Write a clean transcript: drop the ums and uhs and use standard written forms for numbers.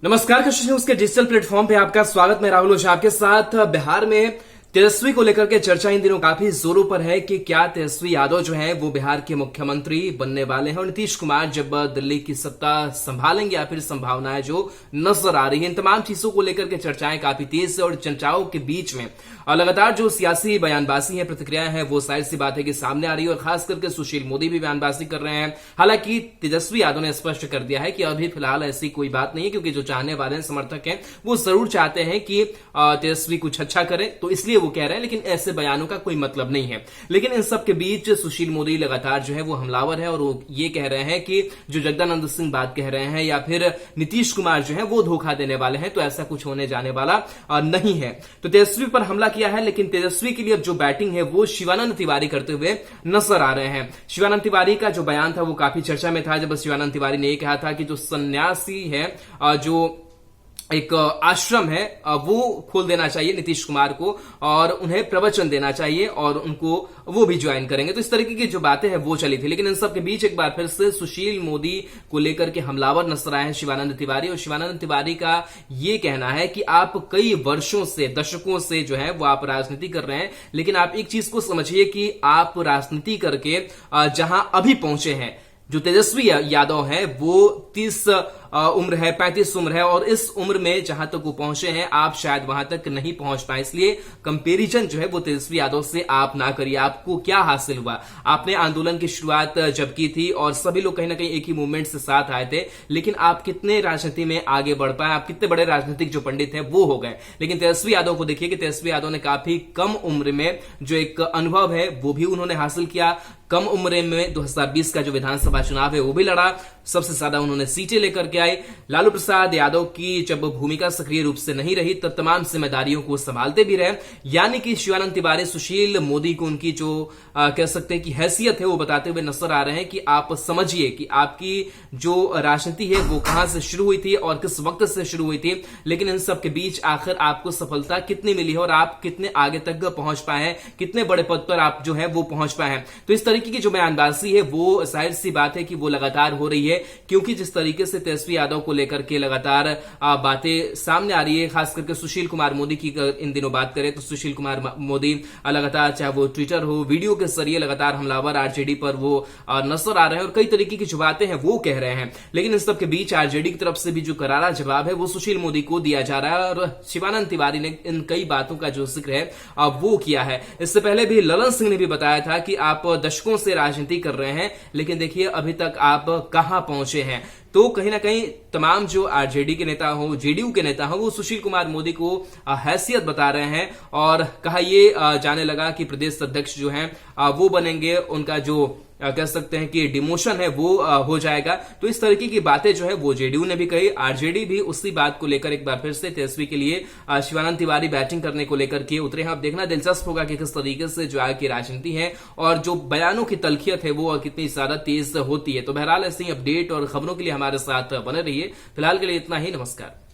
नमस्कार, कशिश न्यूज के digital platform पे आपका स्वागत। मैं राहुल ओझा आपके साथ। बिहार में तेजस्वी को लेकर के चर्चा इन दिनों काफी जोरों पर है कि क्या तेजस्वी यादव जो है वो बिहार के मुख्यमंत्री बनने वाले हैं और नीतीश कुमार जब दिल्ली की सत्ता संभालेंगे या फिर संभावनाएं जो नजर आ रही है। इन तमाम चीजों को लेकर के चर्चाएं काफी तेज है और चर्चाओं के बीच में लगातार जो सियासी बयानबाजी है, प्रतिक्रियाएं हैं, वो जाहिर सी बात है कि सामने आ रही है और खास करके सुशील मोदी भी बयानबाजी कर रहे हैं। हालांकि तेजस्वी यादव ने स्पष्ट कर दिया है कि अभी फिलहाल ऐसी कोई बात नहीं है, क्योंकि जो चाहने वाले हैं, समर्थक हैं, वो जरूर चाहते हैं कि तेजस्वी कुछ अच्छा करे, तो इसलिए वो कह रहे हैं, लेकिन ऐसे बयानों का कोई मतलब नहीं है। लेकिन इन सब के बीच सुशील मोदी लगातार जो है वो हमलावर है और वो ये कह रहे हैं कि जो जगदानंद सिंह बात कह रहे हैं या फिर नीतीश कुमार जो है वो धोखा देने वाले हैं, तो ऐसा कुछ होने जाने वाला नहीं है। तो तेजस्वी पर हमला किया है, लेकिन तेजस्वी के लिए अब जो बैटिंग है वो शिवानंद तिवारी करते हुए नजर आ रहे हैं। शिवानंद तिवारी का जो बयान था वो काफी चर्चा में था, जब शिवानंद तिवारी ने यह कहा था कि जो सन्यासी है, जो एक आश्रम है, वो खोल देना चाहिए नीतीश कुमार को और उन्हें प्रवचन देना चाहिए और उनको वो भी ज्वाइन करेंगे। तो इस तरीके की जो बातें हैं वो चली थी। लेकिन इन सब के बीच एक बार फिर से सुशील मोदी को लेकर के हमलावर नजर आए हैं शिवानंद तिवारी। और शिवानंद तिवारी का ये कहना है कि आप कई वर्षों से, दशकों से जो है वो आप राजनीति कर रहे हैं, लेकिन आप एक चीज को समझिए कि आप राजनीति करके जहां अभी पहुंचे हैं, जो तेजस्वी यादव है वो 30 उम्र है, 35 उम्र है, और इस उम्र में जहां तक वो पहुंचे हैं आप शायद वहां तक नहीं पहुंच पाए। इसलिए कंपैरिजन जो है वो तेजस्वी यादव से आप ना करिए। आपको क्या हासिल हुआ? आपने आंदोलन की शुरुआत जब की थी और सभी लोग कहीं ना कहीं एक ही मूवमेंट से साथ आए थे, लेकिन आप कितने राजनीति में आगे बढ़ पाए, आप कितने बड़े राजनीतिक जो पंडित हैं वो हो गए। लेकिन तेजस्वी यादव को देखिए कि तेजस्वी यादव ने काफी कम उम्र में जो एक अनुभव है वो भी उन्होंने हासिल किया। कम उम्र में 2020 का जो विधानसभा चुनाव है वो भी लड़ा, सबसे ज्यादा उन्होंने सीटें लेकर के आए। लालू प्रसाद यादव की जब भूमिका सक्रिय रूप से नहीं रही तब तमाम जिम्मेदारियों को संभालते भी रहे। यानी कि शिवानंद तिवारी सुशील मोदी को उनकी जो कह सकते हैं कि हैसियत है वो बताते हुए नजर आ रहे हैं कि आप समझिए कि आपकी जो राजनीति है वो कहां से शुरू हुई थी और किस वक्त से शुरू हुई थी, लेकिन इन सब के बीच आखिर आपको सफलता कितनी मिली है और आप कितने आगे तक पहुंच पाए हैं, कितने बड़े पद पर आप जो है वो पहुंच पाए हैं। तो इस तरीके की जो बयानबाजी है वो जाहिर सी बात है कि वो लगातार हो रही है, क्योंकि जिस तरीके से तेजस्वी यादव को लेकर के लगातार बातें सामने आ रही है, खास करके सुशील कुमार मोदी की इन दिनों बात करें तो सुशील कुमार मोदी लगातार, चाहे वो ट्विटर हो, वीडियो के जरिए लगातार हमलावर आरजेडी पर वो नजर आ रहे हैं और कई तरीके की जो बातें हैं वो कह रहे हैं। लेकिन इस सब के बीच आरजेडी की तरफ से भी जो करारा जवाब है वो सुशील मोदी को दिया जा रहा है और शिवानंद तिवारी ने इन कई बातों का जो जिक्र है वो किया है। इससे पहले भी ललन सिंह ने भी बताया था कि आप दशकों से राजनीति कर रहे हैं, लेकिन देखिए अभी तक आप कहां पहुंचे हैं। तो कहीं ना कहीं तमाम जो आरजेडी के नेता हो, जेडीयू के नेता हो, वो सुशील कुमार मोदी को हैसियत बता रहे हैं और कहा ये जाने लगा कि प्रदेश अध्यक्ष जो हैं वो बनेंगे, उनका जो कह सकते हैं कि डिमोशन है वो हो जाएगा। तो इस तरीके की बातें जो है वो जेडीयू ने भी कही, आरजेडी भी उसी बात को लेकर एक बार फिर से तेजस्वी के लिए शिवानंद तिवारी बैटिंग करने को लेकर के उतरे हैं। अब देखना दिलचस्प होगा कि किस तरीके से जो आगे की राजनीति है और जो बयानों की तलखियत है वो कितनी ज्यादा तेज होती है। तो बहरहाल ऐसे ही अपडेट और खबरों के लिए हमारे साथ बने रहिए। फिलहाल के लिए इतना ही, नमस्कार।